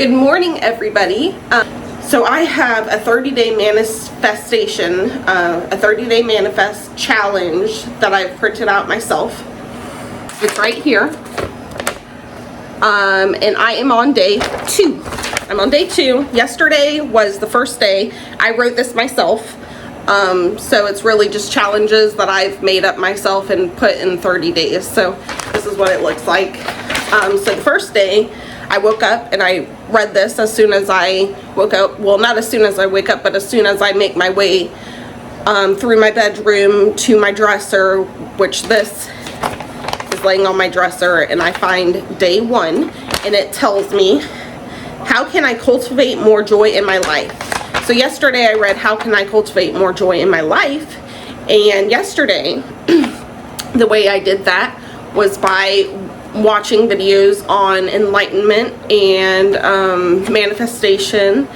Good morning, everybody. So I have a 30-day manifestation, a 30-day manifest challenge that I've printed out myself. It's right here. And I am on day 2. I'm on day 2. Yesterday was the first day. I wrote this myself. So it's really just challenges that I've made up myself and put in 30 days. So this is what it looks like. So the first day, I woke up and I read this as soon as I woke up. Well, not as soon as I wake up, but as soon as I make my way through my bedroom to my dresser, which this is laying on my dresser, and I find day 1, and it tells me, how can I cultivate more joy in my life? So yesterday I read, how can I cultivate more joy in my life? And yesterday, the way I did that was by watching videos on enlightenment and manifestation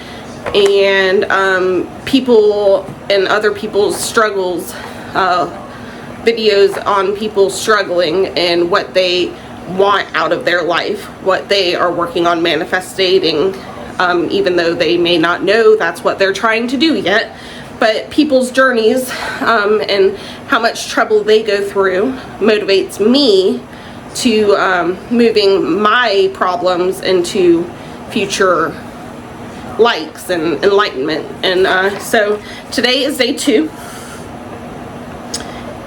and people and other people's struggles, videos on people struggling and what they want out of their life, what they are working on manifesting, even though they may not know that's what they're trying to do yet. But people's journeys and how much trouble they go through motivates me to moving my problems into future likes and enlightenment. And so today is day 2,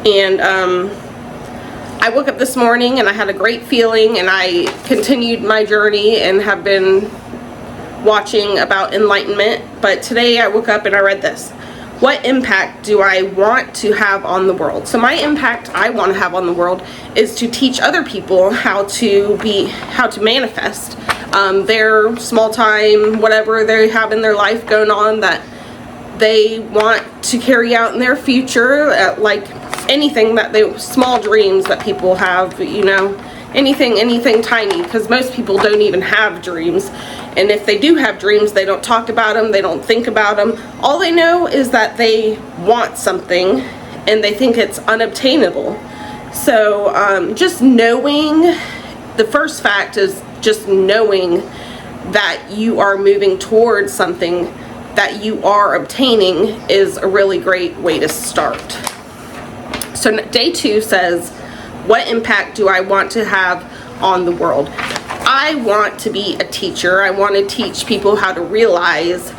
and I woke up this morning and I had a great feeling, and I continued my journey and have been watching about enlightenment. But today I woke up and I read this. What impact do I want to have on the world? So my impact I want to have on the world is to teach other people how to manifest their small time, whatever they have in their life going on that they want to carry out in their future, like anything that small dreams that people have, you know, anything tiny, because most people don't even have dreams. And if they do have dreams, they don't talk about them, they don't think about them. All they know is that they want something and they think it's unobtainable. So just knowing, the first fact is just knowing that you are moving towards something that you are obtaining is a really great way to start. So day 2 says, what impact do I want to have on the world? I want to be a teacher. I want to teach people how to realize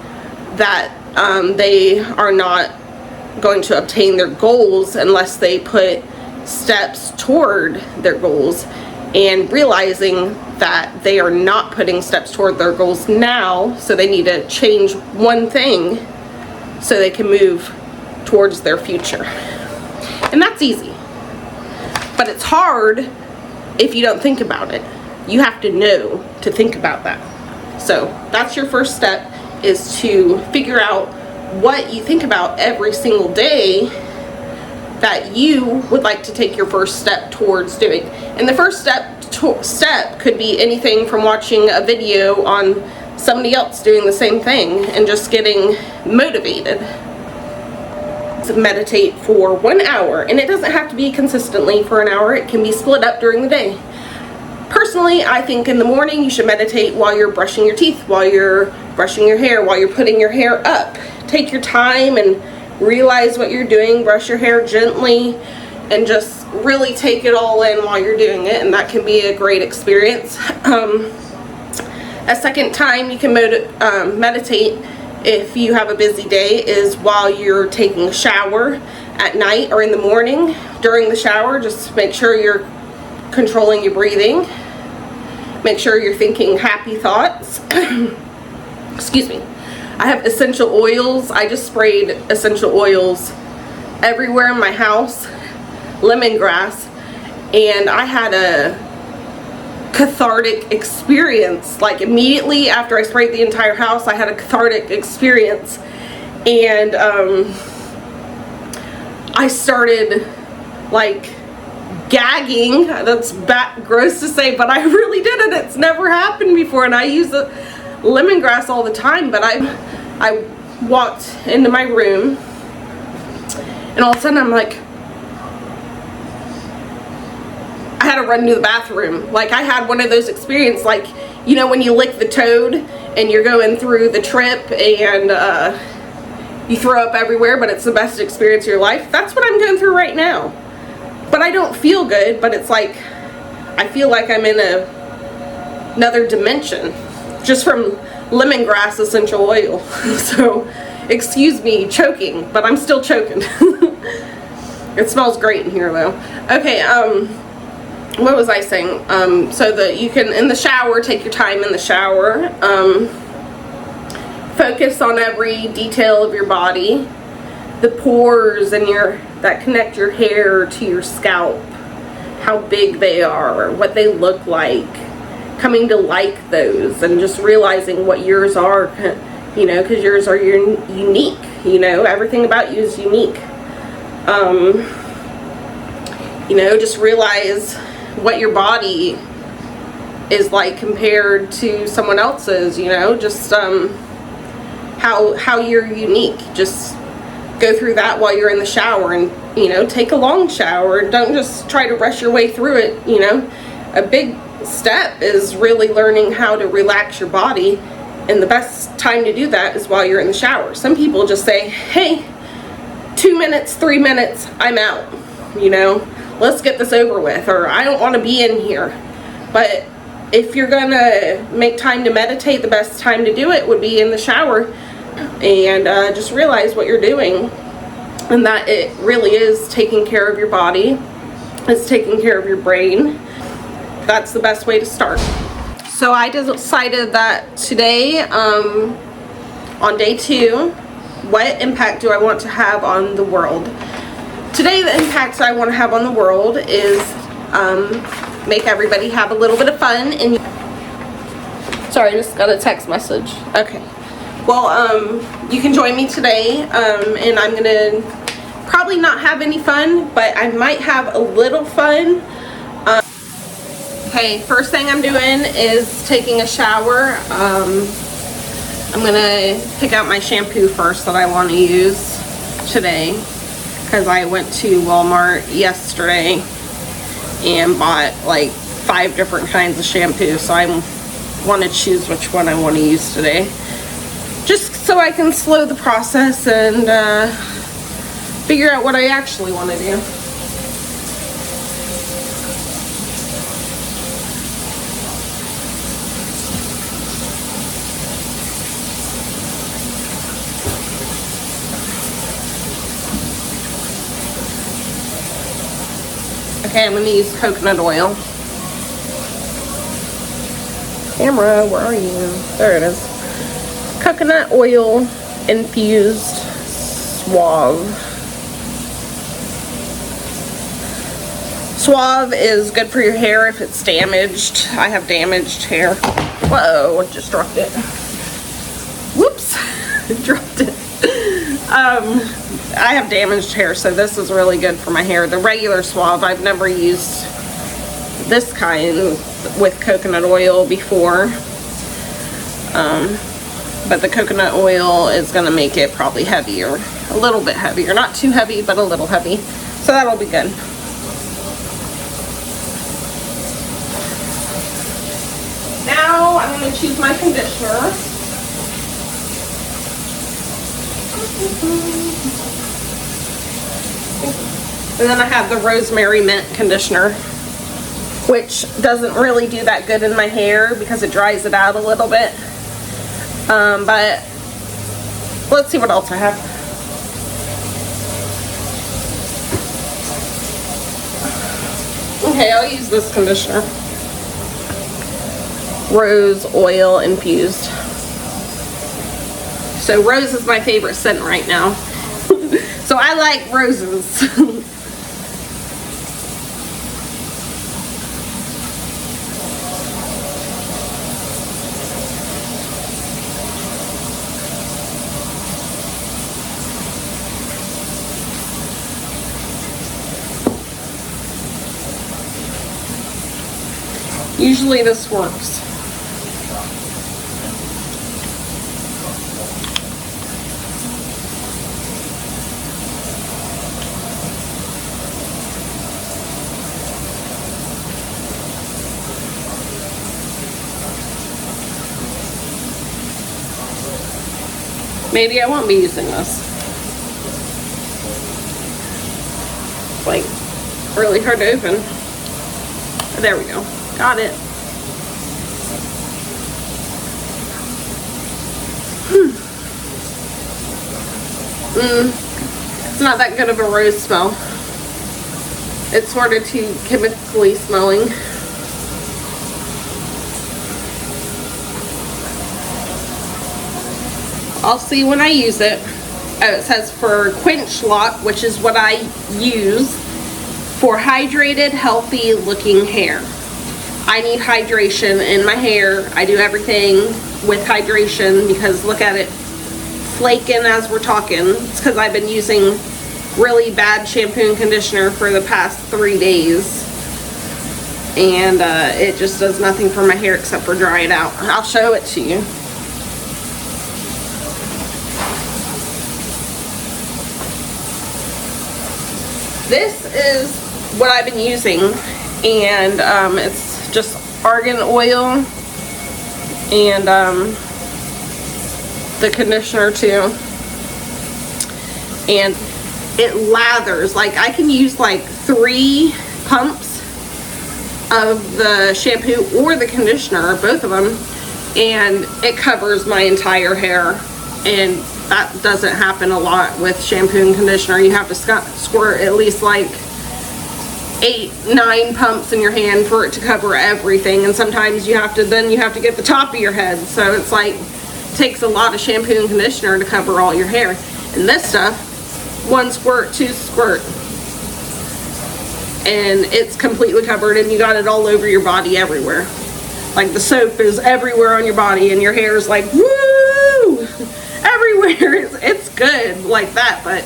that they are not going to obtain their goals unless they put steps toward their goals, and realizing that they are not putting steps toward their goals now, so they need to change one thing so they can move towards their future. And that's easy. But it's hard if you don't think about it. You have to know to think about that. So that's your first step, is to figure out what you think about every single day that you would like to take your first step towards doing. And the first step could be anything from watching a video on somebody else doing the same thing and just getting motivated. Meditate for 1 hour, and it doesn't have to be consistently for an hour. It can be split up during the day. Personally, I think in the morning you should meditate while you're brushing your teeth, while you're brushing your hair, while you're putting your hair up. Take your time and realize what you're doing. Brush your hair gently and just really take it all in while you're doing it, and that can be a great experience. A second time you can meditate if you have a busy day is while you're taking a shower at night or in the morning. During the shower, just make sure you're controlling your breathing. Make sure you're thinking happy thoughts. Excuse me. I have essential oils. I just sprayed essential oils everywhere in my house, lemongrass, and I had a cathartic experience. Like immediately after I sprayed the entire house, I had a cathartic experience, and I started like gagging. That's gross to say, but I really did it. It's never happened before, and I use the lemongrass all the time. But I walked into my room, and all of a sudden I'm like, I had to run to the bathroom. Like I had one of those experiences, like, you know, when you lick the toad and you're going through the trip and you throw up everywhere, but it's the best experience of your life. That's what I'm going through right now. But I don't feel good, but it's like, I feel like I'm in another dimension just from lemongrass essential oil. So, excuse me choking, but I'm still choking. It smells great in here though. Okay, what was I saying? So that you can, in the shower, take your time in the shower. Focus on every detail of your body. The pores and that connect your hair to your scalp. How big they are, what they look like. Coming to like those and just realizing what yours are, you know, because yours are unique. You know, everything about you is unique. You know, just realize what your body is like compared to someone else's, you know, just how you're unique. Just go through that while you're in the shower, and you know, take a long shower. Don't just try to rush your way through it. You know, a big step is really learning how to relax your body, and the best time to do that is while you're in the shower. Some people just say, hey, 2 minutes, 3 minutes, I'm out, you know, let's get this over with, or I don't want to be in here. But if you're gonna make time to meditate, the best time to do it would be in the shower. And just realize what you're doing, and that it really is taking care of your body. It's taking care of your brain. That's the best way to start. So I decided that today, on day 2, what impact do I want to have on the world? Today the impact I want to have on the world is make everybody have a little bit of fun. And sorry, I just got a text message. Okay. Well, you can join me today, and I'm gonna probably not have any fun, but I might have a little fun. Okay, first thing I'm doing is taking a shower. I'm gonna pick out my shampoo first that I want to use today, because I went to Walmart yesterday and bought like 5 different kinds of shampoo, so I want to choose which one I want to use today, just so I can slow the process and figure out what I actually want to do. Okay, I'm going to use coconut oil. Camera, where are you? There it is. Coconut oil infused Suave. Suave is good for your hair if it's damaged. I have damaged hair. Whoa, I just dropped it. Whoops, dropped it. I have damaged hair, so this is really good for my hair. The regular Suave, I've never used this kind with coconut oil before. But the coconut oil is going to make it probably heavier. A little bit heavier. Not too heavy, but a little heavy. So that'll be good. Now I'm going to choose my conditioner. And then I have the rosemary mint conditioner, which doesn't really do that good in my hair because it dries it out a little bit. But let's see what else I have. Okay, I'll use this conditioner. Rose oil infused. So rose is my favorite scent right now. So I like roses. Usually this works. maybe I won't be using this. It's like really hard to open. There we go. Got it. It's not that good of a rose smell. It's sort of too chemically smelling. I'll see when I use it. Oh, it says for quench lock, which is what I use for hydrated, healthy looking hair. I need hydration in my hair. I do everything with hydration because look at it flaking as we're talking. It's because I've been using really bad shampoo and conditioner for the past 3 days. And it just does nothing for my hair except for dry it out. I'll show it to you. This is what I've been using, and it's just argan oil and the conditioner too, and it lathers. Like I can use like 3 pumps of the shampoo or the conditioner, both of them, and it covers my entire hair. And that doesn't happen a lot with shampoo and conditioner. You have to squirt at least like 8-9 pumps in your hand for it to cover everything, and sometimes you have to get the top of your head. So it's like it takes a lot of shampoo and conditioner to cover all your hair. And this stuff, 1 squirt, 2 squirt, and it's completely covered, and you got it all over your body everywhere. Like the soap is everywhere on your body, and your hair is like woo everywhere. It's good like that, but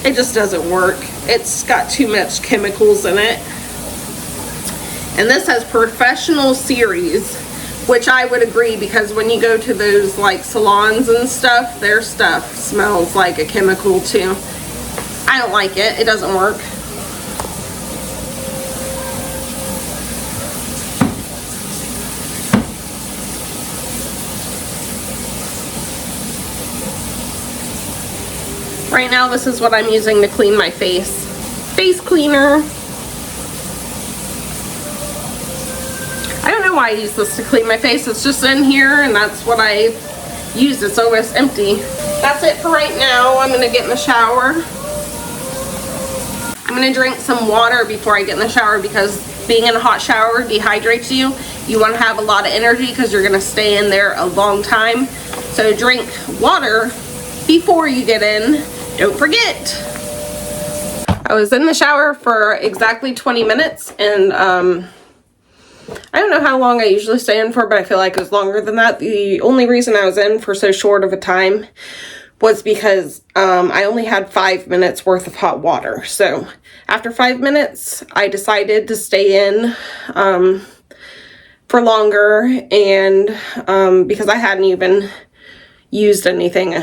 it just doesn't work. It's got too much chemicals in it. And this has professional series, which I would agree, because when you go to those like salons and stuff, their stuff smells like a chemical too. I don't like it. It doesn't work. Right now, this is what I'm using to clean my face. Face cleaner. I don't know why I use this to clean my face. It's just in here, and that's what I use. It's almost empty. That's it for right now. I'm gonna get in the shower. I'm gonna drink some water before I get in the shower, because being in a hot shower dehydrates you. You wanna have a lot of energy because you're gonna stay in there a long time. So drink water before you get in. Don't forget. I was in the shower for exactly 20 minutes, and I don't know how long I usually stay in for, but I feel like it was longer than that. The only reason I was in for so short of a time was because I only had 5 minutes worth of hot water. So after 5 minutes, I decided to stay in for longer, and because I hadn't even used anything.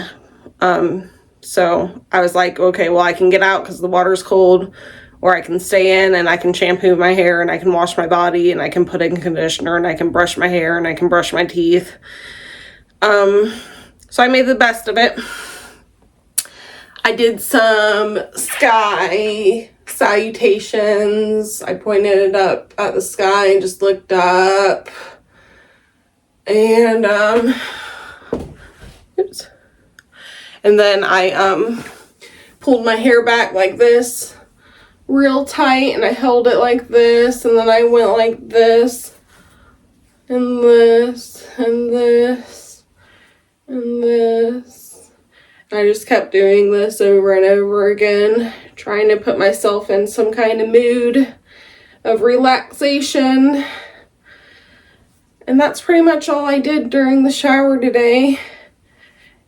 So I was like, okay, well, I can get out because the water's cold, or I can stay in and I can shampoo my hair and I can wash my body and I can put in conditioner and I can brush my hair and I can brush my teeth. So I made the best of it. I did some sky salutations. I pointed up at the sky and just looked up. And, oops. And then I pulled my hair back like this, real tight, and I held it like this, and then I went like this, and this, and this, and this. And I just kept doing this over and over again, trying to put myself in some kind of mood of relaxation. And that's pretty much all I did during the shower today.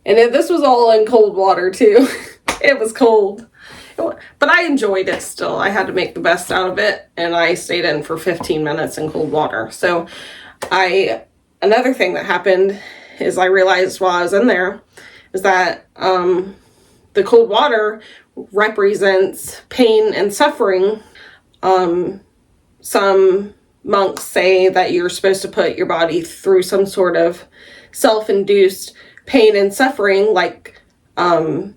And this was all in cold water too. It was cold. But I enjoyed it still. I had to make the best out of it. And I stayed in for 15 minutes in cold water. So another thing that happened is I realized while I was in there is that the cold water represents pain and suffering. Some monks say that you're supposed to put your body through some sort of self-induced pain and suffering, like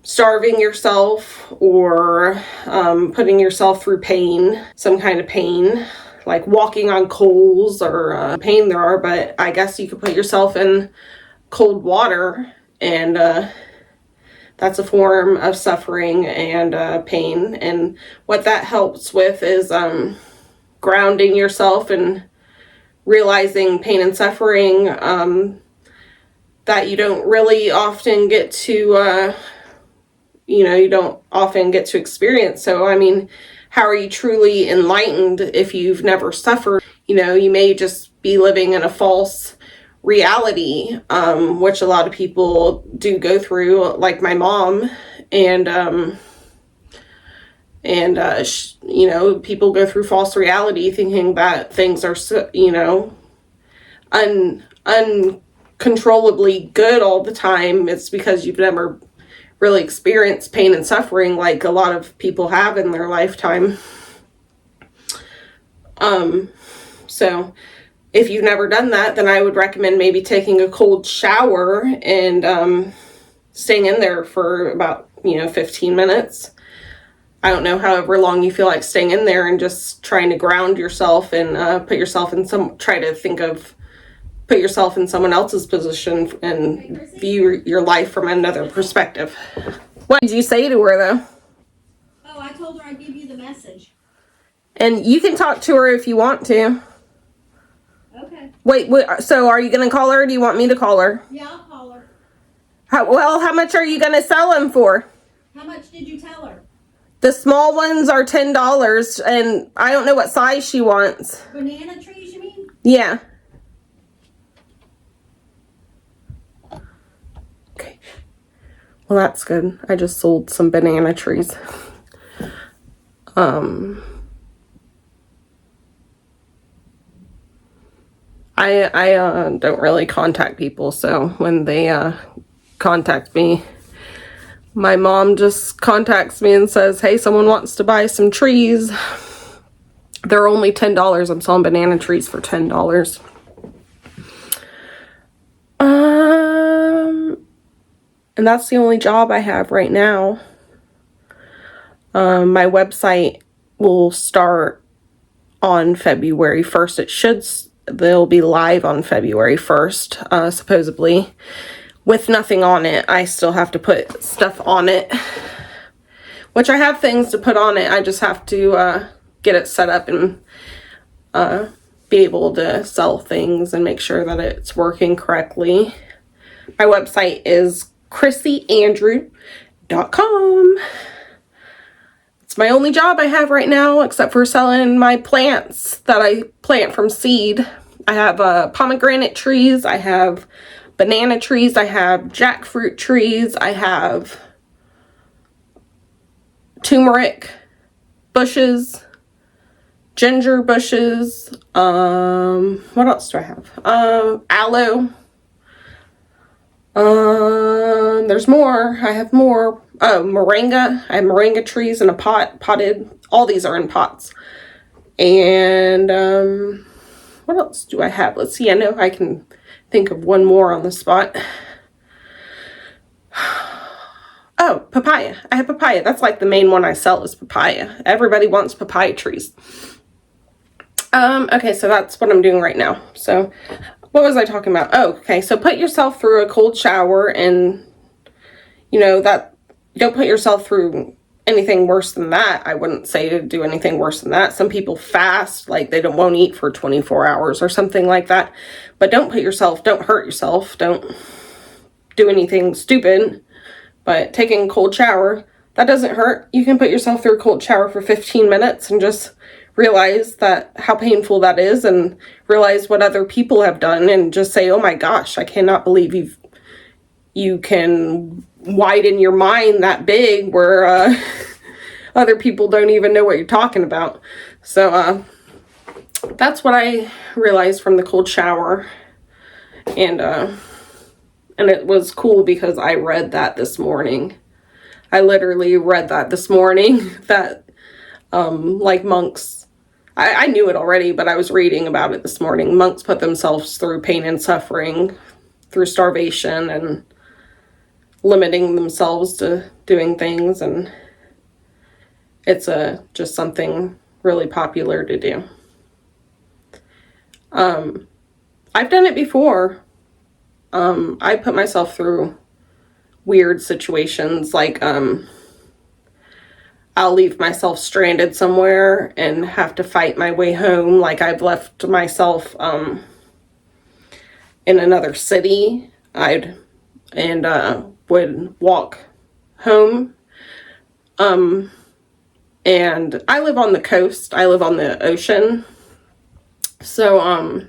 starving yourself or putting yourself through pain, some kind of pain, like walking on coals or pain there are, but I guess you could put yourself in cold water, and that's a form of suffering and pain. And what that helps with is grounding yourself and realizing pain and suffering that you don't really often get to, you don't often get to experience. So, I mean, how are you truly enlightened if you've never suffered? You may just be living in a false reality, which a lot of people do go through, like my mom, and people go through false reality thinking that things are, uncontrollably good all the time. It's because you've never really experienced pain and suffering like a lot of people have in their lifetime. So if you've never done that, then I would recommend maybe taking a cold shower and staying in there for about 15 minutes. I don't know, however long you feel like staying in there, and just trying to ground yourself and put yourself in put yourself in someone else's position and view your life from another perspective. What did you say to her, though? Oh, I told her I'd give you the message. And you can talk to her if you want to. Okay. Wait, so are you going to call her, or do you want me to call her? Yeah, I'll call her. How much are you going to sell them for? How much did you tell her? The small ones are $10, and I don't know what size she wants. Banana trees, you mean? Yeah. Okay. Well, that's good. I just sold some banana trees. I don't really contact people, so when they contact me, my mom just contacts me and says, hey, someone wants to buy some trees. They're only $10. I'm selling banana trees for $10. And that's the only job I have right now. My website will start on February 1st. They'll be live on February 1st, supposedly. With nothing on it. I still have to put stuff on it, which I have things to put on it. I just have to get it set up and be able to sell things and make sure that it's working correctly. My website is chrissyandreu.com. It's my only job I have right now, except for selling my plants that I plant from seed. I have pomegranate trees. I have banana trees. I have jackfruit trees. I have turmeric bushes, ginger bushes. What else do I have? Aloe. There's more. I have more. Oh, moringa. I have moringa trees in a potted. All these are in pots. And what else do I have? Let's see. I know I can think of one more on the spot. Oh, papaya. I have papaya. That's like the main one I sell is papaya. Everybody wants papaya trees. Okay, so that's what I'm doing right now. So what was I talking about? Oh, okay. So put yourself through a cold shower, and that don't put yourself through anything worse than that. I wouldn't say to do anything worse than that. Some people fast, like they won't eat for 24 hours or something like that. But don't hurt yourself. Don't do anything stupid. But taking a cold shower, that doesn't hurt. You can put yourself through a cold shower for 15 minutes and just realize how painful that is, and realize what other people have done, and just say, oh my gosh, I cannot believe you can widen your mind that big where other people don't even know what you're talking about. So that's what I realized from the cold shower. And it was cool because I read that this morning. I literally read that this morning, that like monks, I knew it already, but I was reading about it this morning. Monks put themselves through pain and suffering, through starvation, and limiting themselves to doing things, and it's just something really popular to do. I've done it before. I put myself through weird situations, like I'll leave myself stranded somewhere and have to fight my way home. Like I've left myself in another city. Would walk home. And I live on the coast. I live on the ocean. So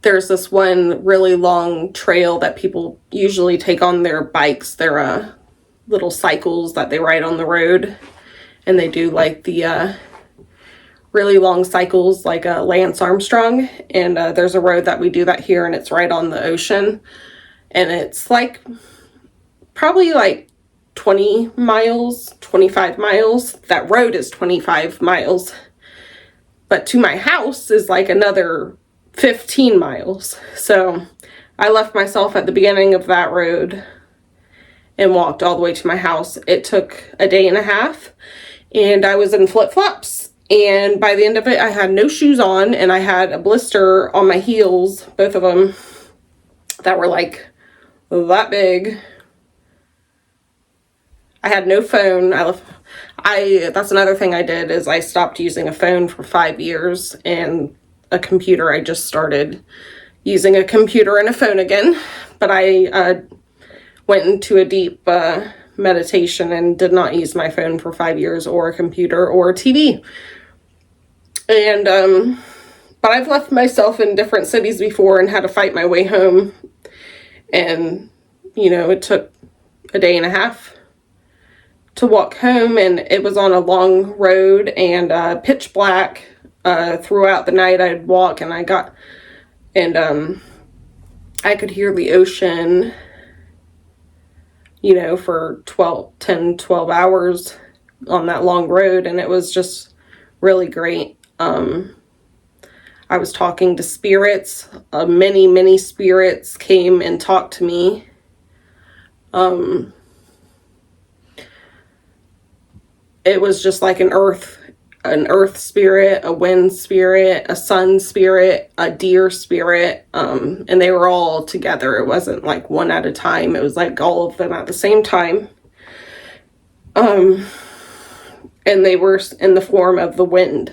there's this one really long trail that people usually take on their bikes. They're little cycles that they ride on the road, and they do like the really long cycles like Lance Armstrong. And there's a road that we do that here, and it's right on the ocean, and it's like probably like 20 miles, 25 miles. That road is 25 miles, but to my house is like another 15 miles. So I left myself at the beginning of that road and walked all the way to my house. It took a day and a half, and I was in flip-flops, and by the end of it I had no shoes on, and I had a blister on my heels, both of them, that were like that big. I had no phone. That's another thing I did, is I stopped using a phone for 5 years, and a computer. I just started using a computer and a phone again, but I went into a deep meditation and did not use my phone for 5 years, or a computer, or a TV. And but I've left myself in different cities before and had to fight my way home, and it took a day and a half to walk home, and it was on a long road and pitch black. Throughout the night I'd walk, and I could hear the ocean, for 12 hours on that long road, and it was just really great. I was talking to spirits. Many spirits came and talked to me. It was just like an earth spirit, a wind spirit, a sun spirit, a deer spirit, and they were all together. It wasn't like one at a time. It was like all of them at the same time. And they were in the form of the wind.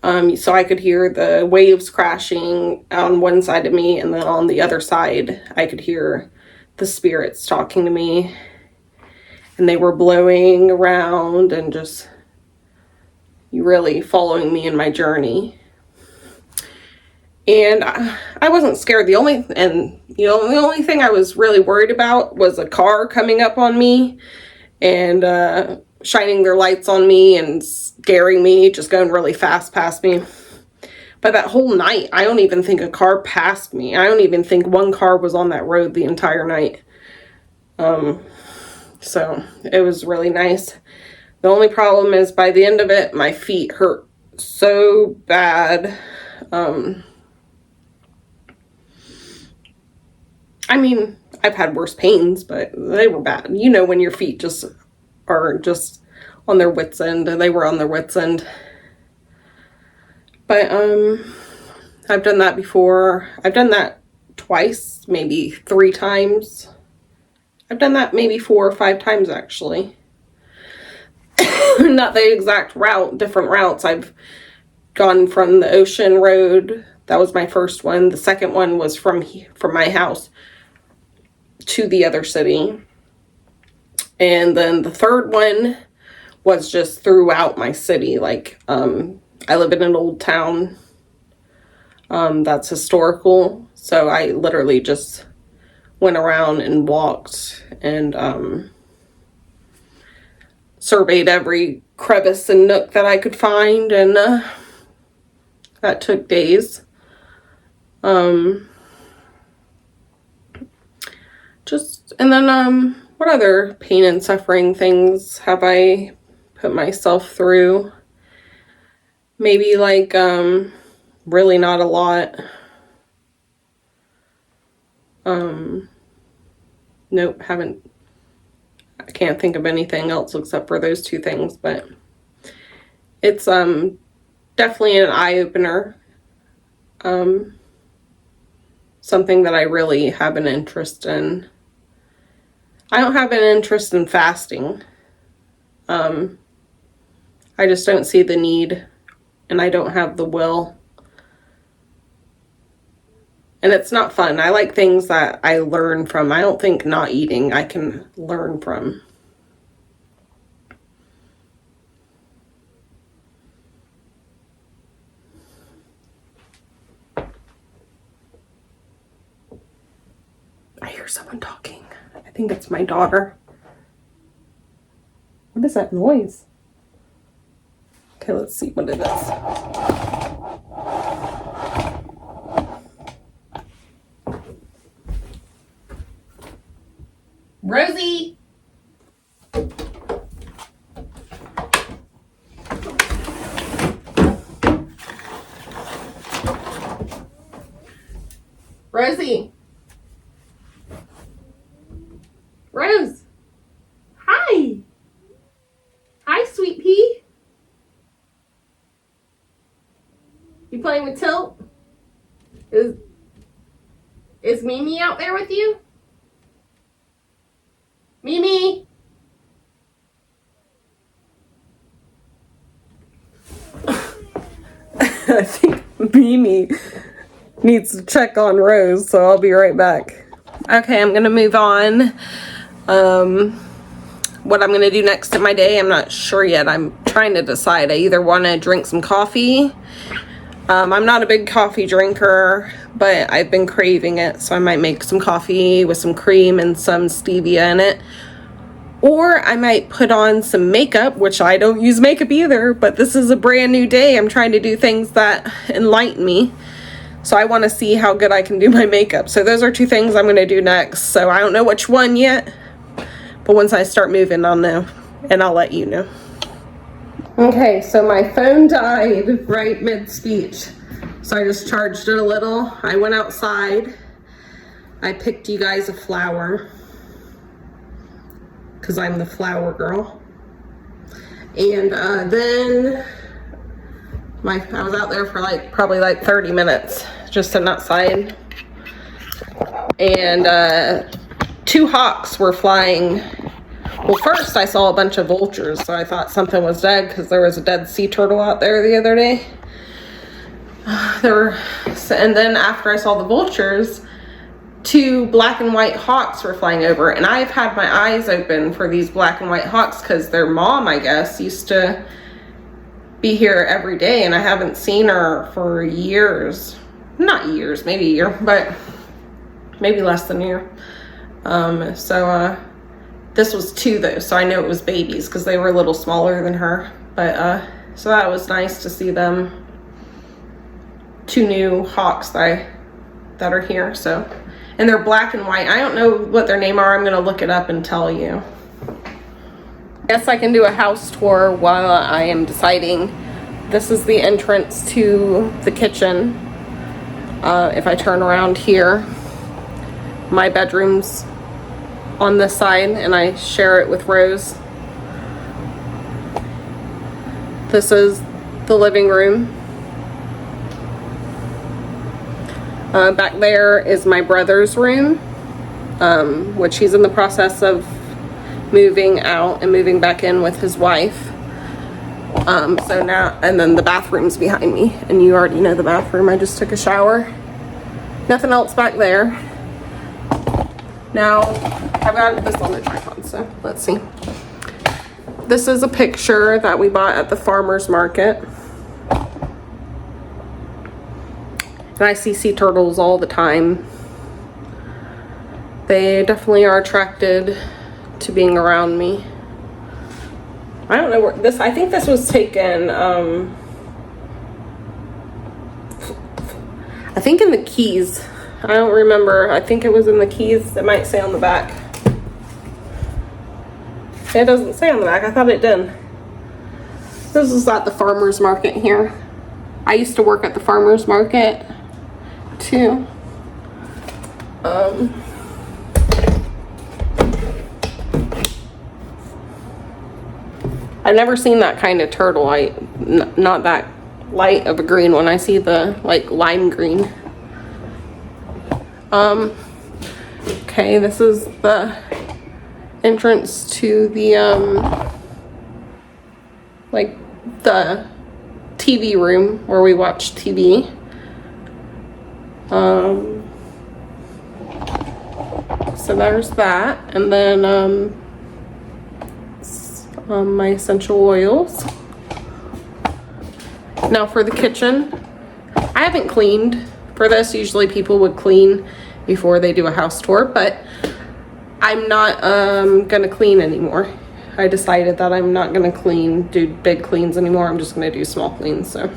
So I could hear the waves crashing on one side of me, and then on the other side, I could hear the spirits talking to me. And they were blowing around and just really following me in my journey. And I wasn't scared. The only thing I was really worried about was a car coming up on me and shining their lights on me and scaring me, just going really fast past me. But that whole night, I don't even think a car passed me. I don't even think one car was on that road the entire night. So it was really nice. The only problem is, by the end of it, my feet hurt so bad. I mean, I've had worse pains, but they were bad. When your feet just are just on their wits' end, and they were on their wits' end. But I've done that before. I've done that twice, maybe 3 times. I've done that maybe 4 or 5 times, actually. Not the exact route, different routes. I've gone from the ocean road. That was my first one. The second one was from my house to the other city. And then the third one was just throughout my city. Like, I live in an old town that's historical. So I literally just went around and walked and surveyed every crevice and nook that I could find, and that took days. And then what other pain and suffering things have I put myself through? Maybe like really not a lot. Nope, haven't. I can't think of anything else except for those two things, but it's definitely an eye-opener. Something that I really have an interest in. I don't have an interest in fasting. I just don't see the need, and I don't have the will. And it's not fun. I like things that I learn from. I don't think not eating I can learn from. I hear someone talking. I think it's my daughter. What is that noise? Okay, let's see what it is. Rosie! Rosie! Rose! Hi! Hi, sweet pea! You playing with Tilt? Is Mimi out there with you? Mimi! I think Mimi needs to check on Rose, so I'll be right back. Okay, I'm gonna move on. What I'm gonna do next in my day, I'm not sure yet. I'm trying to decide. I either want to drink some coffee. I'm not a big coffee drinker, but I've been craving it, so I might make some coffee with some cream and some stevia in it. Or I might put on some makeup, which I don't use makeup either, but this is a brand new day. I'm trying to do things that enlighten me. So I want to see how good I can do my makeup. So those are two things I'm going to do next. So I don't know which one yet, but once I start moving, I'll know, and I'll let you know. Okay, so my phone died right mid-speech. So I just charged it a little. I went outside. I picked you guys a flower, because I'm the flower girl. And then I was out there for probably 30 minutes, just sitting outside. And 2 hawks were flying. Well, first I saw a bunch of vultures, so I thought something was dead because there was a dead sea turtle out there the other day. And then after I saw the vultures, 2 black and white hawks were flying over, and I've had my eyes open for these black and white hawks because their mom, I guess, used to be here every day, and I haven't seen her for years. Not years, maybe a year, but maybe less than a year. This was 2 though, so I know it was babies because they were a little smaller than her. But so that was nice to see them. 2 new hawks that are here. So, and they're black and white. I don't know what their name are. I'm gonna look it up and tell you. Guess I can do a house tour while I am deciding. This is the entrance to the kitchen. If I turn around here, my bedroom's on this side, and I share it with Rose. This is the living room. Back there is my brother's room, which he's in the process of moving out and moving back in with his wife. So now, and then the bathroom's behind me, and you already know the bathroom. I just took a shower. Nothing else back there. Now, I've got this on the tripod, so let's see. This is a picture that we bought at the farmer's market. And I see sea turtles all the time. They definitely are attracted to being around me. I don't know where this, I think this was taken, I think in the Keys. I don't remember. I think it was in the Keys. It might say on the back. It doesn't say on the back. I thought it did. This is at the farmer's market here. I used to work at the farmer's market I've never seen that kind of turtle. Not that light of a green one. I see the like lime green. Okay, this is the entrance to the like the TV room where we watch TV. So there's that, and then my essential oils. Now for the kitchen, I haven't cleaned for this. Usually people would clean before they do a house tour, but I'm not gonna clean anymore. I decided that I'm not gonna do big cleans anymore. I'm just gonna do small cleans, so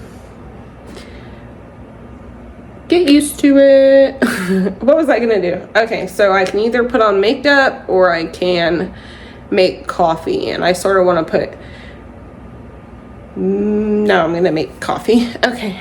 get used to it. What was I gonna do? Okay, so I can either put on makeup or I can make coffee, and I sort of want to put, no, I'm gonna make coffee. Okay.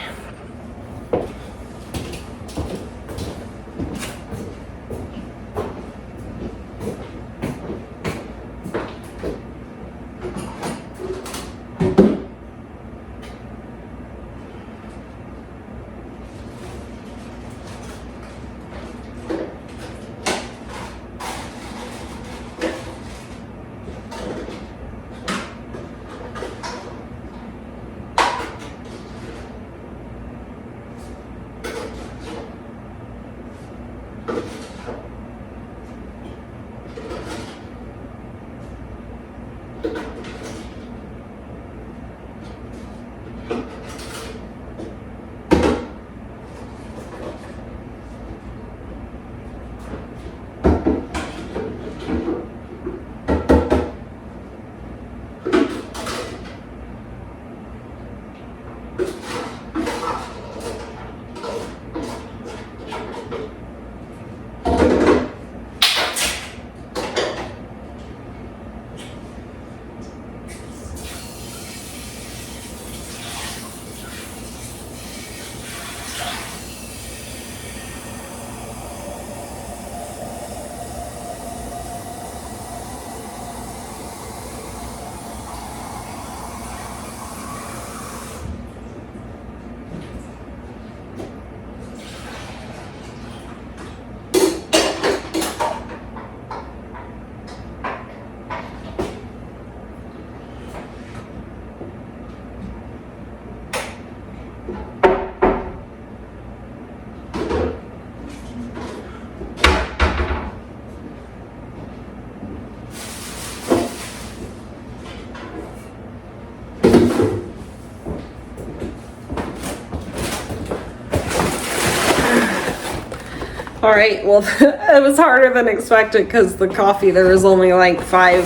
All right, well, it was harder than expected because the coffee, there was only like 5,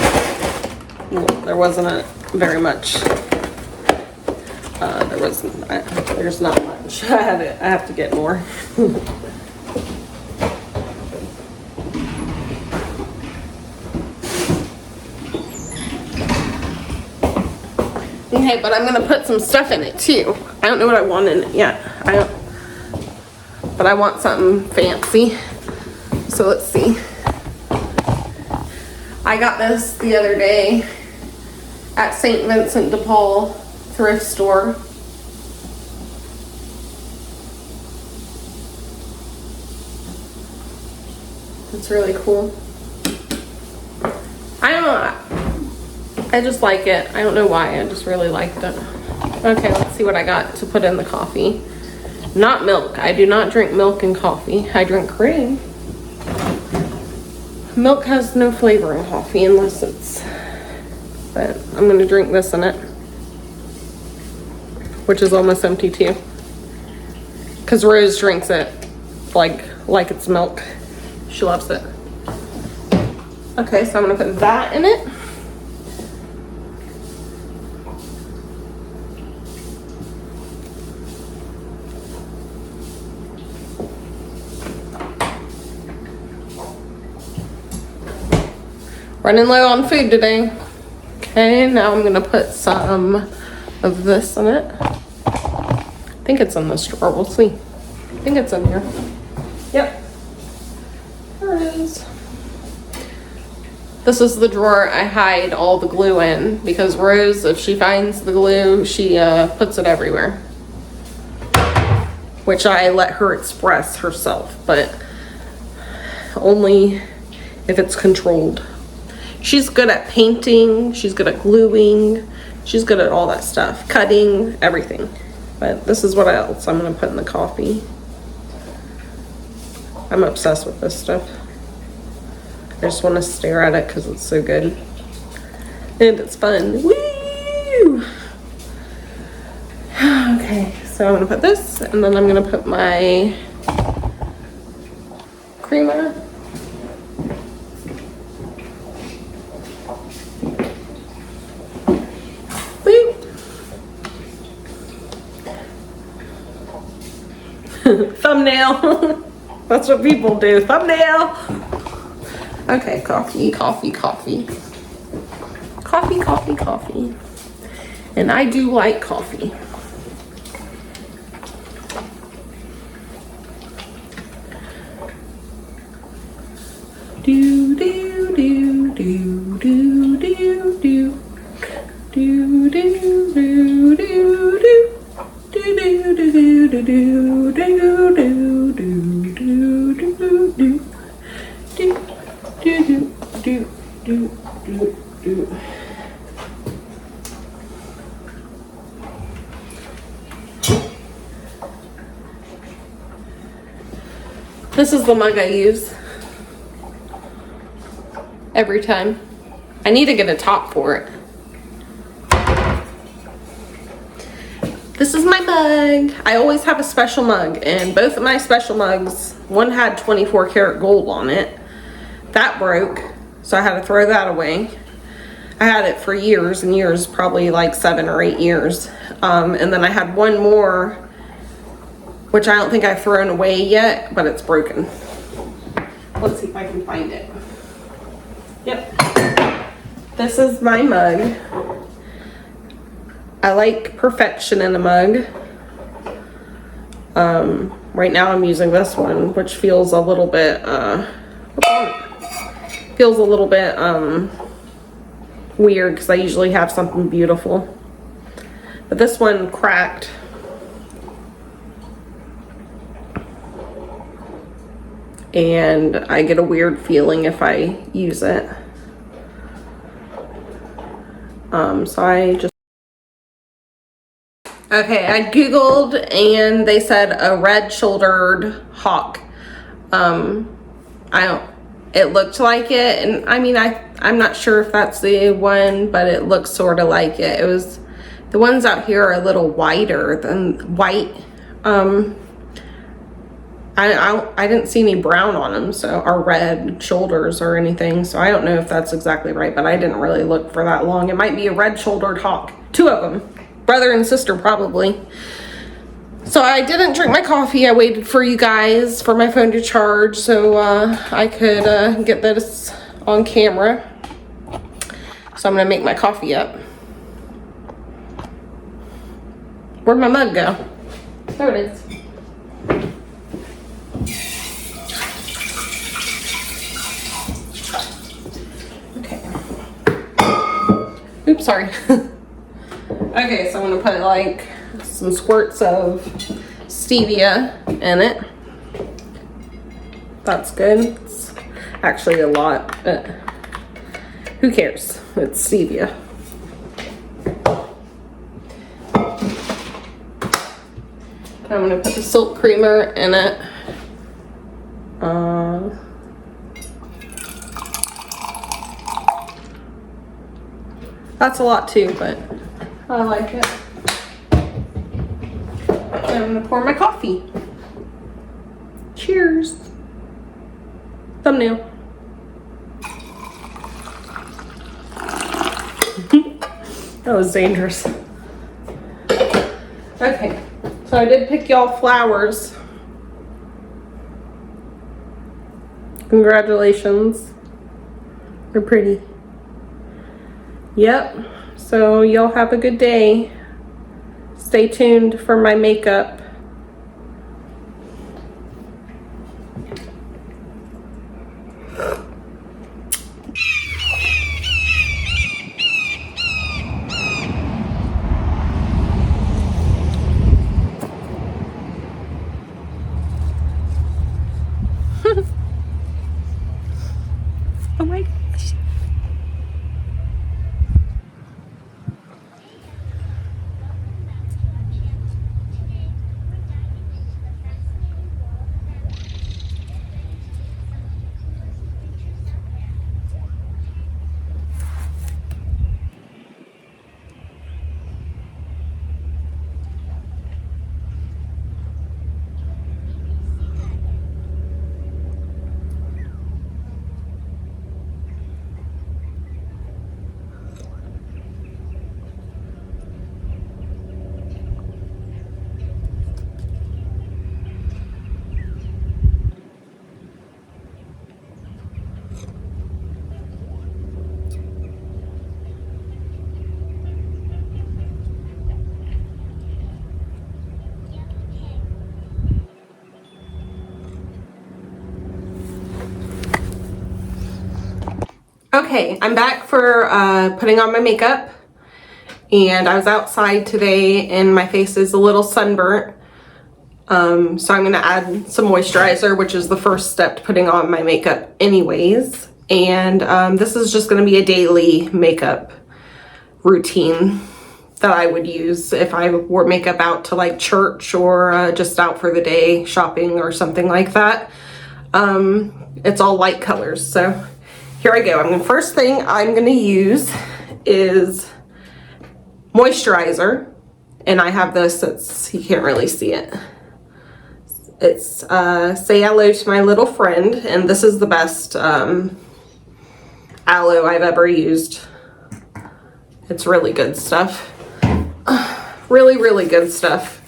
there wasn't very much. There's not much. I have to get more. Okay, but I'm gonna put some stuff in it too. I don't know what I want in it yet. But I want something fancy. So let's see. I got this the other day at St. Vincent de Paul thrift store. It's really cool. I don't know. I just like it. I don't know why. I just really liked it. Okay, let's see what I got to put in the coffee. Not milk. I do not drink milk in coffee. I drink cream. Milk has no flavor in coffee unless it's, but I'm gonna drink this in it, which is almost empty too. Cause Rose drinks it like it's milk. She loves it. Okay, so I'm gonna put that in it. Running low on food today. Okay, now I'm gonna put some of this in it. I think it's in this drawer, we'll see. I think it's in here. Yep. There it is. This is the drawer I hide all the glue in because Rose, if she finds the glue, she puts it everywhere. Which I let her express herself, but only if it's controlled. She's good at painting, she's good at gluing, she's good at all that stuff. Cutting, everything. But this is what else I'm gonna put in the coffee. I'm obsessed with this stuff. I just want to stare at it because it's so good. And it's fun. Woo! Okay, so I'm going to put this, and then I'm going to put my creamer. Woo! Thumbnail. That's what people do. Thumbnail. Okay, coffee, coffee, coffee. Coffee, coffee, coffee. And I do like coffee. Do, do, do, do, do, do, do. Do, do, do, do, do. Do, do, do, do, do, do, do, do, do, do, do, do. Do. This is the mug I use every time. I need to get a top for it. This is my mug. I always have a special mug, and both of my special mugs, one had 24 karat gold on it. That broke, so I had to throw that away. I had it for years and years, probably like 7 or 8 years. And then I had one more, which I don't think I've thrown away yet, but it's broken. Let's see if I can find it. Yep. This is my mug. I like perfection in a mug. Right now I'm using this one, which feels a little bit, weird because I usually have something beautiful. But this one cracked. And I get a weird feeling if I use it. So I just... Okay, I Googled and they said a red-shouldered hawk. It looked like it, and I mean, I'm not sure if that's the one, but it looks sort of like it. It was, the ones out here are a little whiter than white. I didn't see any brown on them, so, or red shoulders or anything, so I don't know if that's exactly right, but I didn't really look for that long. It might be a red-shouldered hawk. 2 of them. Brother and sister, probably. So I didn't drink my coffee. I waited for you guys for my phone to charge so I could get this on camera. So I'm gonna make my coffee up. Where'd my mug go? There it is. Okay. Oops, sorry. Okay, so I'm gonna put like some squirts of stevia in it. That's good. It's actually a lot, but who cares? It's stevia. I'm gonna put the silk creamer in it. That's a lot too, but I like it. I'm gonna pour my coffee. Cheers. Thumbnail. That was dangerous. Okay, so I did pick y'all flowers. Congratulations. They're pretty. Yep, so y'all have a good day. Stay tuned for my makeup. Okay, I'm back for putting on my makeup, and I was outside today and my face is a little sunburnt. So I'm gonna add some moisturizer, which is the first step to putting on my makeup anyways. And this is just gonna be a daily makeup routine that I would use if I wore makeup out to like church or just out for the day shopping or something like that. It's all light colors, so here I go. First thing I'm gonna use is moisturizer, and I have this, you can't really see it. It's Say Hello to My Little Friend, and this is the best aloe I've ever used. It's really good stuff. Really, really good stuff.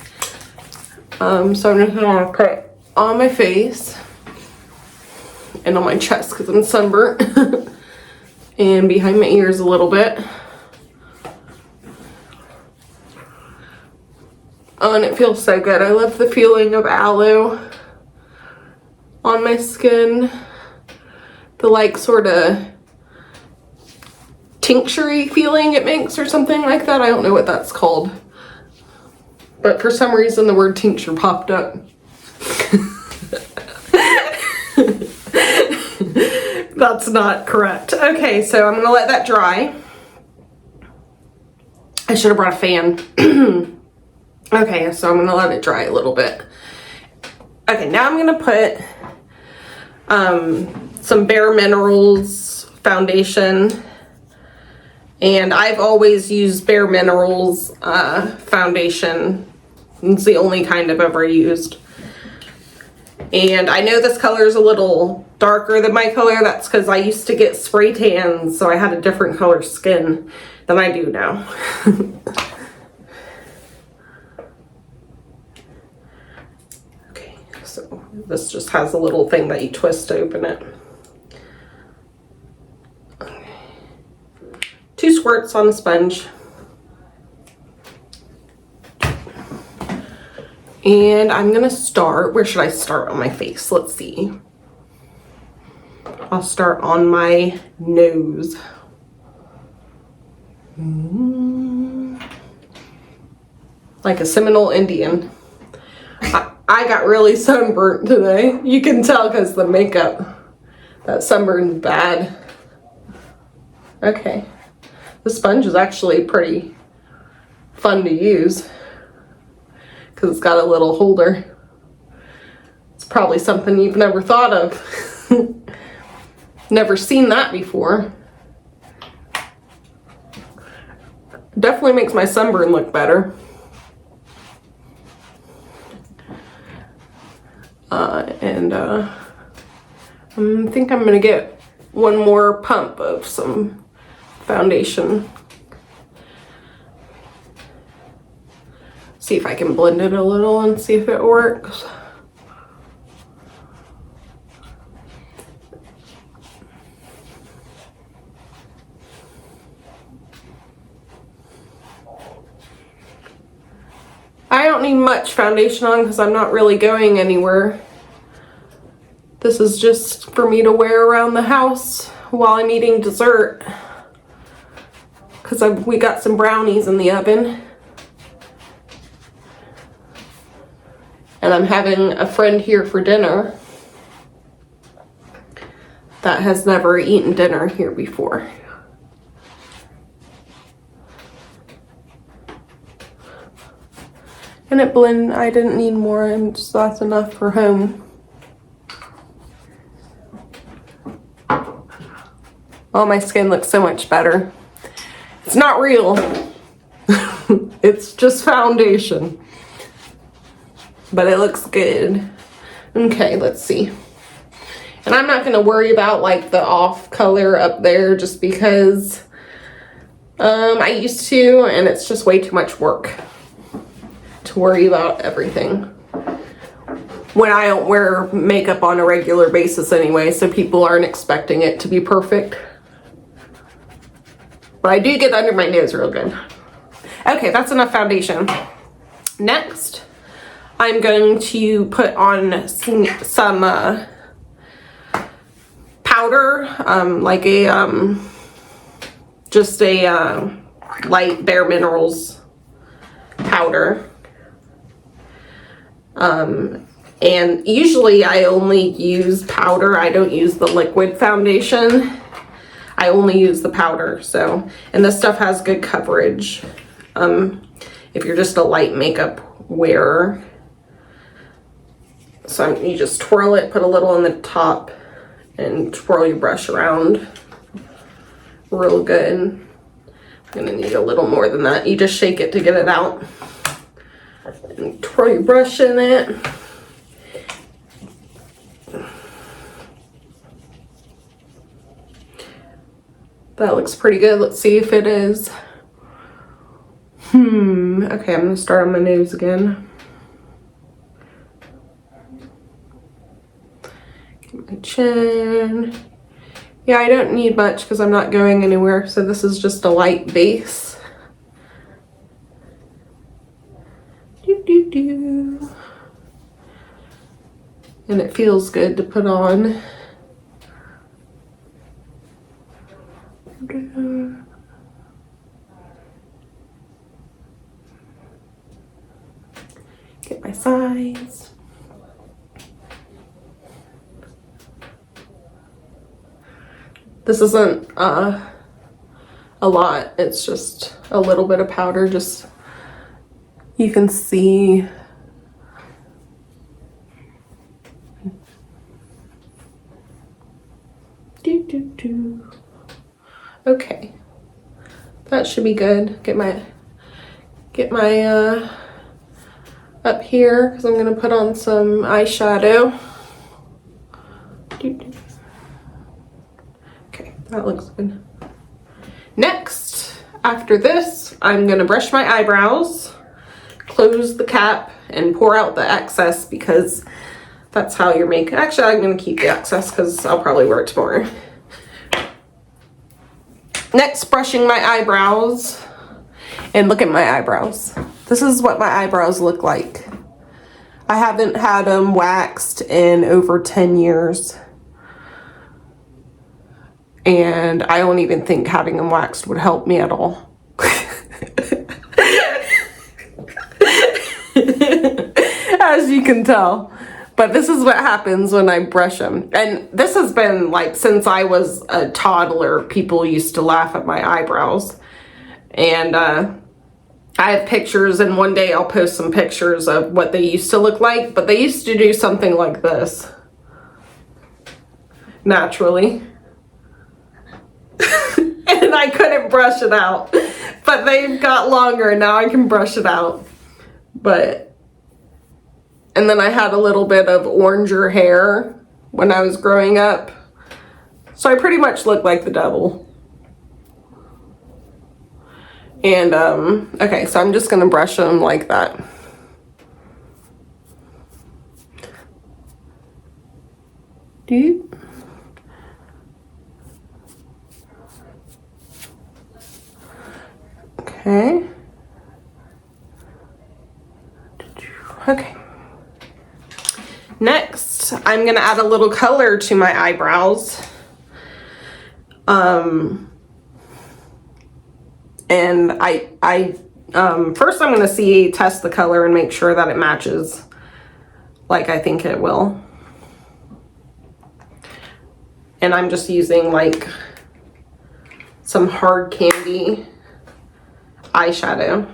So I'm just gonna put on my face and on my chest because I'm sunburnt and behind my ears a little bit. Oh, and it feels so good. I love the feeling of aloe on my skin. The like sort of tincture-y feeling it makes or something like that. I don't know what that's called. But for some reason the word tincture popped up. That's not correct. Okay, so I'm gonna let that dry. I should have brought a fan. Okay, so I'm gonna let it dry a little bit. Okay, now I'm gonna put some Bare Minerals foundation. And I've always used Bare Minerals foundation. It's the only kind I've ever used. And I know this color is a little darker than my color. That's because I used to get spray tans, so I had a different color skin than I do now. Okay, so this just has a little thing that you twist to open it. 2 squirts on a sponge. And I'm gonna start, where should I start on my face? Let's see. I'll start on my nose. Like a Seminole Indian. I got really sunburnt today. You can tell because the makeup. That sunburn's bad. Okay. The sponge is actually pretty fun to use because it's got a little holder. It's probably something you've never thought of. Never seen that before. Definitely makes my sunburn look better. I think I'm gonna get one more pump of some foundation. See if I can blend it a little and see if it works. I don't need much foundation on because I'm not really going anywhere. This is just for me to wear around the house while I'm eating dessert. Because we got some brownies in the oven. And I'm having a friend here for dinner that has never eaten dinner here before. And it blend, I didn't need more, and just that's enough for home. Oh, my skin looks so much better. It's not real. It's just foundation. But it looks good. Okay, let's see. And I'm not gonna worry about like the off color up there just because I used to, and it's just way too much work to worry about everything when I don't wear makeup on a regular basis anyway, so people aren't expecting it to be perfect. But I do get under my nose real good. Okay, that's enough foundation. Next, I'm going to put on some powder, like a just a light Bare Minerals powder. And usually I only use powder. I don't use the liquid foundation. I only use the powder. So, and this stuff has good coverage. If you're just a light makeup wearer. So you just twirl it, put a little on the top, and twirl your brush around real good. I'm gonna need a little more than that. You just shake it to get it out. And twirl your brush in it. That looks pretty good. Let's see if it is. Okay, I'm gonna start on my nose again. Get my chin. Yeah, I don't need much because I'm not going anywhere. So this is just a light base. And it feels good to put on. Get my sides. This isn't a lot. It's just a little bit of powder. Just you can see. Okay, that should be good. Get my up here because I'm gonna put on some eyeshadow. Okay, that looks good. Next, after this, I'm gonna brush my eyebrows, close the cap, and pour out the excess because that's how your makeup. Actually, I'm gonna keep the excess because I'll probably wear it tomorrow. Next, brushing my eyebrows. And look at my eyebrows. This is what my eyebrows look like. I haven't had them waxed in over 10 years. And I don't even think having them waxed would help me at all. As you can tell. But this is what happens when I brush them. And this has been like since I was a toddler, people used to laugh at my eyebrows. And I have pictures, and one day I'll post some pictures of what they used to look like. But they used to do something like this. Naturally. And I couldn't brush it out. But they've got longer, and now I can brush it out. And then I had a little bit of oranger hair when I was growing up. So I pretty much look like the devil. And, okay, so I'm just gonna brush them like that. Okay. Okay. Next, I'm gonna add a little color to my eyebrows. And first I'm gonna test the color and make sure that it matches like I think it will. And I'm just using like some hard candy eyeshadow.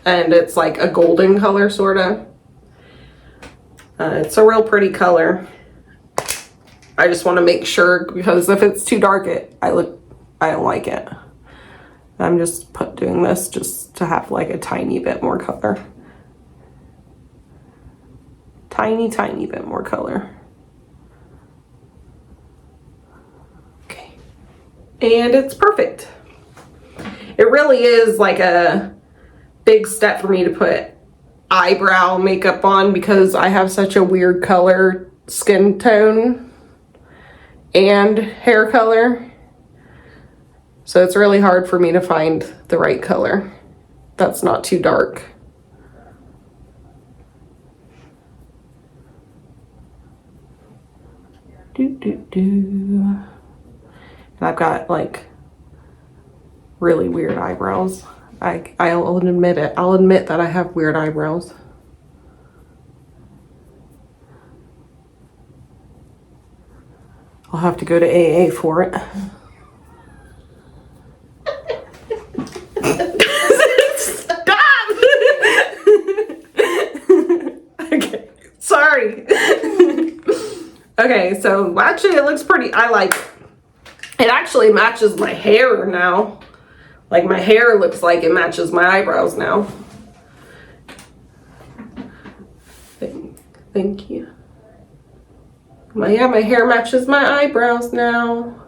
And it's like a golden color, sorta. It's a real pretty color. I just want to make sure because if it's too dark, I don't like it. I'm just doing this just to have like a tiny bit more color. Tiny bit more color. Okay. And it's perfect. It really is like a big step for me to put eyebrow makeup on because I have such a weird color skin tone and hair color. So it's really hard for me to find the right color that's not too dark. And I've got like really weird eyebrows. I'll admit it. I'll admit that I have weird eyebrows. I'll have to go to AA for it. Stop! Okay, sorry. Okay, so actually it looks pretty, I like it. It actually matches my hair now. Like my hair looks like it matches my eyebrows now. Thank you. My hair matches my eyebrows now.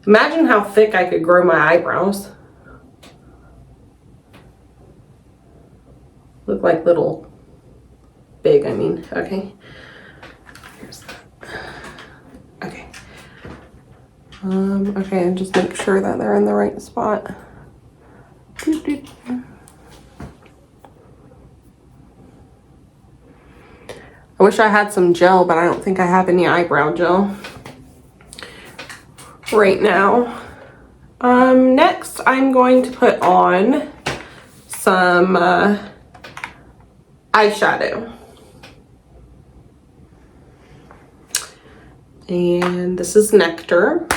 Imagine how thick I could grow my eyebrows. Look like little, big, I mean, okay. Here's that. Okay. Okay, and just make sure that they're in the right spot. I wish I had some gel, but I don't think I have any eyebrow gel right now. Next I'm going to put on some eyeshadow. And this is Nectar.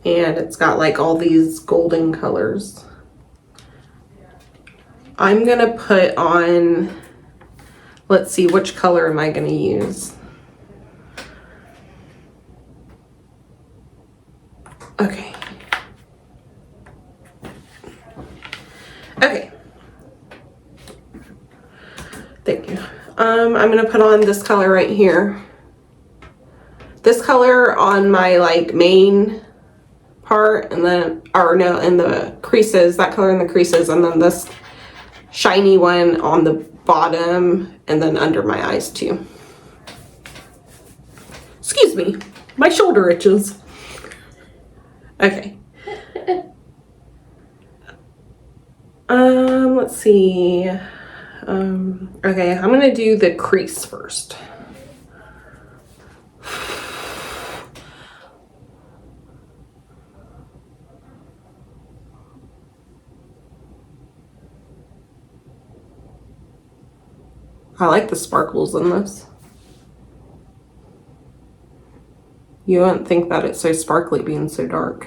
And it's got like all these golden colors. I'm gonna put on, let's see, which color am I gonna use? Okay. Okay. Thank you. I'm gonna put on this color right here. This color on my like main part, and then, or no, in the creases, that color in the creases, and then this shiny one on the bottom, and then under my eyes too. Excuse me, my shoulder itches. Okay. Let's see. Okay, I'm gonna do the crease first. I like the sparkles in this. You wouldn't think that it's so sparkly being so dark.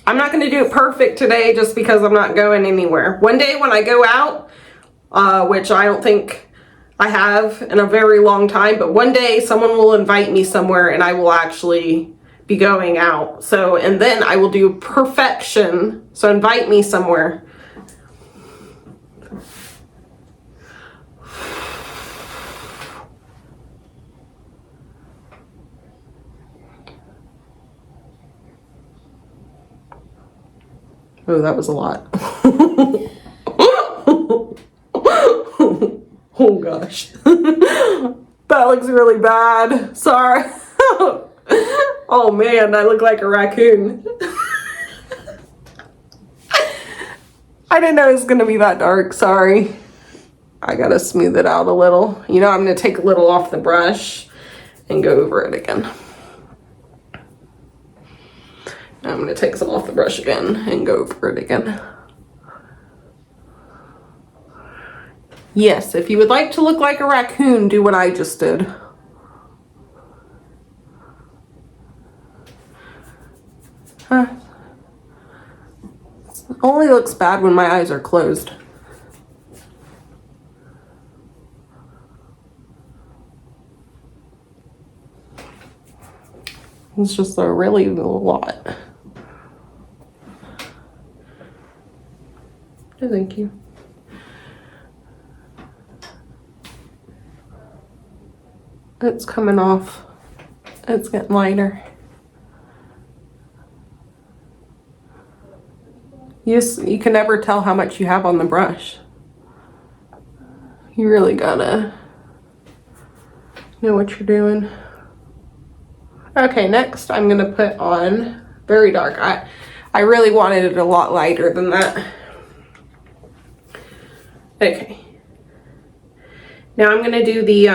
I'm not going to do it perfect today just because I'm not going anywhere. One day when I go out, which I don't think I have in a very long time, but one day someone will invite me somewhere and I will actually be going out. So, and then I will do perfection. So invite me somewhere. Oh, that was a lot. Oh gosh. That looks really bad. Sorry. Oh man, I look like a raccoon. I didn't know it was gonna be that dark, sorry. I gotta smooth it out a little. You know, I'm gonna take a little off the brush and go over it again. I'm going to take some off the brush again and go over it again. Yes, if you would like to look like a raccoon, do what I just did. Huh. It only looks bad when my eyes are closed. It's just a really lot. Oh, thank you. It's coming off. It's getting lighter. You can never tell how much you have on the brush. You really gotta know what you're doing. Okay, next I'm gonna put on very dark. I really wanted it a lot lighter than that. Okay. Now I'm gonna do the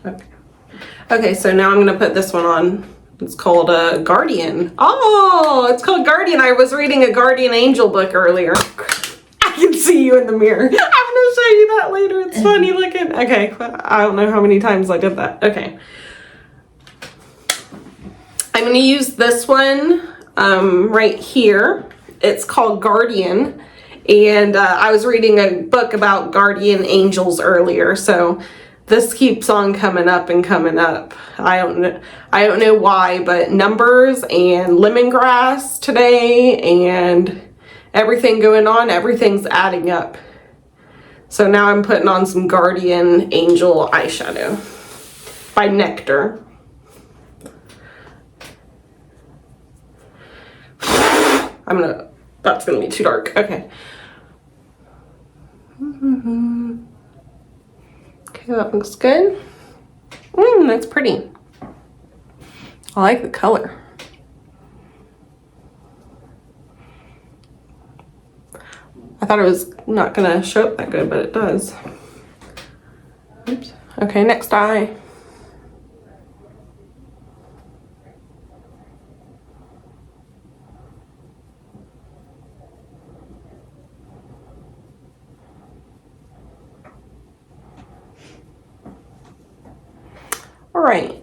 Okay. Okay, so now I'm gonna put this one on. It's called Guardian. Oh, it's called Guardian. I was reading a Guardian Angel book earlier. I can see you in the mirror. I'm gonna show you that later. It's funny looking. Okay, I don't know how many times I did that. Okay. I'm gonna use this one right here. It's called Guardian. And I was reading a book about guardian angels earlier, so this keeps on coming up and coming up. I don't know why, but numbers and lemongrass today and everything going on, everything's adding up. So now I'm putting on some Guardian Angel eyeshadow by Nectar. That's gonna be too dark. Okay. Okay, that looks good. That's pretty. I like the color. I thought it was not gonna show up that good, but it does. Oops. Okay, next eye. All right.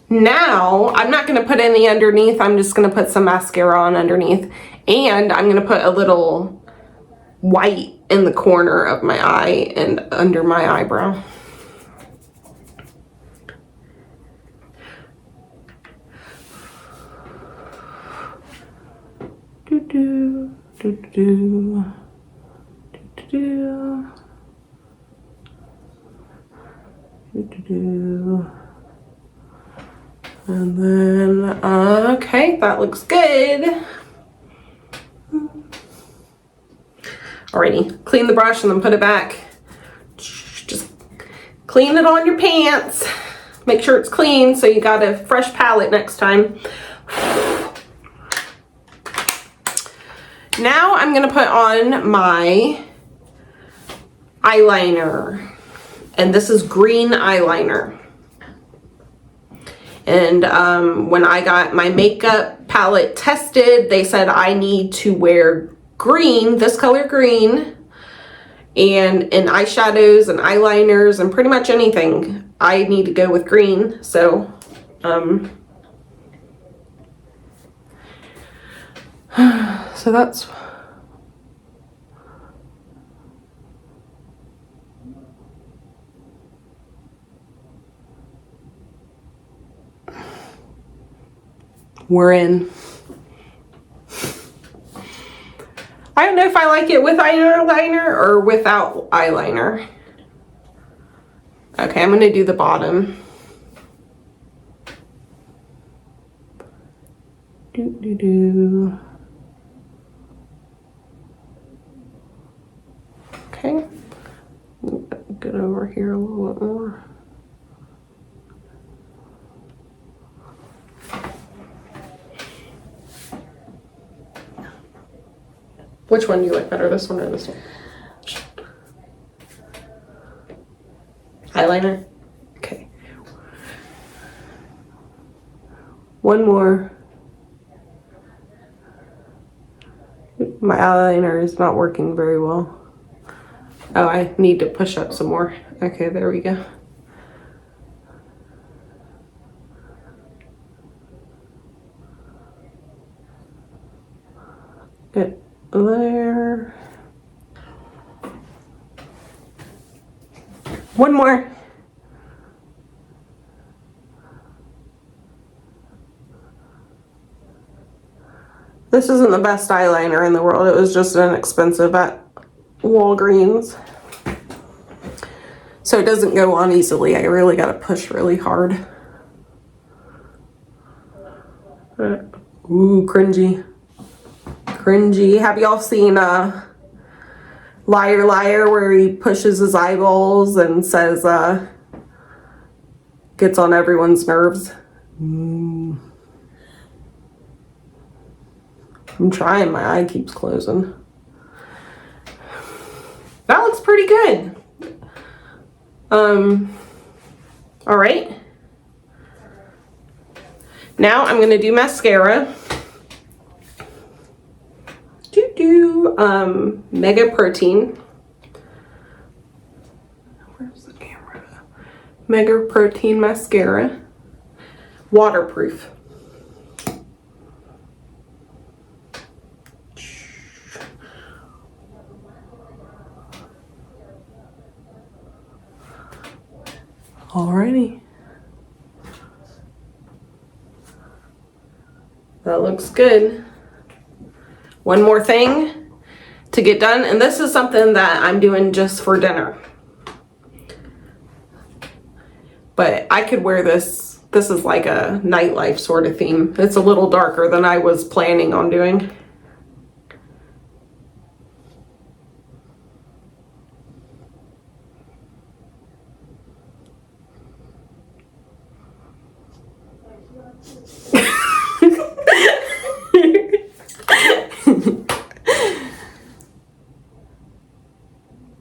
Now I'm not going to put any underneath. I'm just going to put some mascara on underneath, and I'm going to put a little white in the corner of my eye and under my eyebrow. Do do do do do do. And then, okay, that looks good. Alrighty, clean the brush and then put it back. Just clean it on your pants. Make sure it's clean so you got a fresh palette next time. Now I'm gonna put on my eyeliner. And this is green eyeliner. And when I got my makeup palette tested, they said I need to wear green, this color green, and in eyeshadows and eyeliners and pretty much anything, I need to go with green. So, so that's... We're in. I don't know if I like it with eyeliner or without eyeliner. Okay, I'm gonna do the bottom. Do do do. Okay. Get over here a little bit more. Which one do you like better, this one or this one? Eyeliner? Okay. One more. My eyeliner is not working very well. Oh, I need to push up some more. Okay, there we go. Good. There. One more. This isn't the best eyeliner in the world. It was just inexpensive at Walgreens. So it doesn't go on easily. I really got to push really hard. Ooh, cringy. Cringy. Have y'all seen Liar Liar where he pushes his eyeballs and says gets on everyone's nerves? I'm trying, my eye keeps closing. That looks pretty good. All right. Now I'm gonna do mascara. Mega Protein. Where's the camera? Mega Protein mascara. Waterproof. Alrighty. That looks good. One more thing to get done, and this is something that I'm doing just for dinner. But I could wear this. This is like a nightlife sort of theme. It's a little darker than I was planning on doing.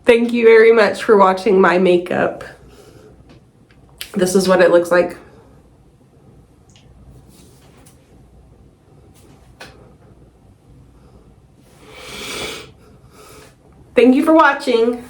Thank you very much for watching my makeup. This is what it looks like. Thank you for watching.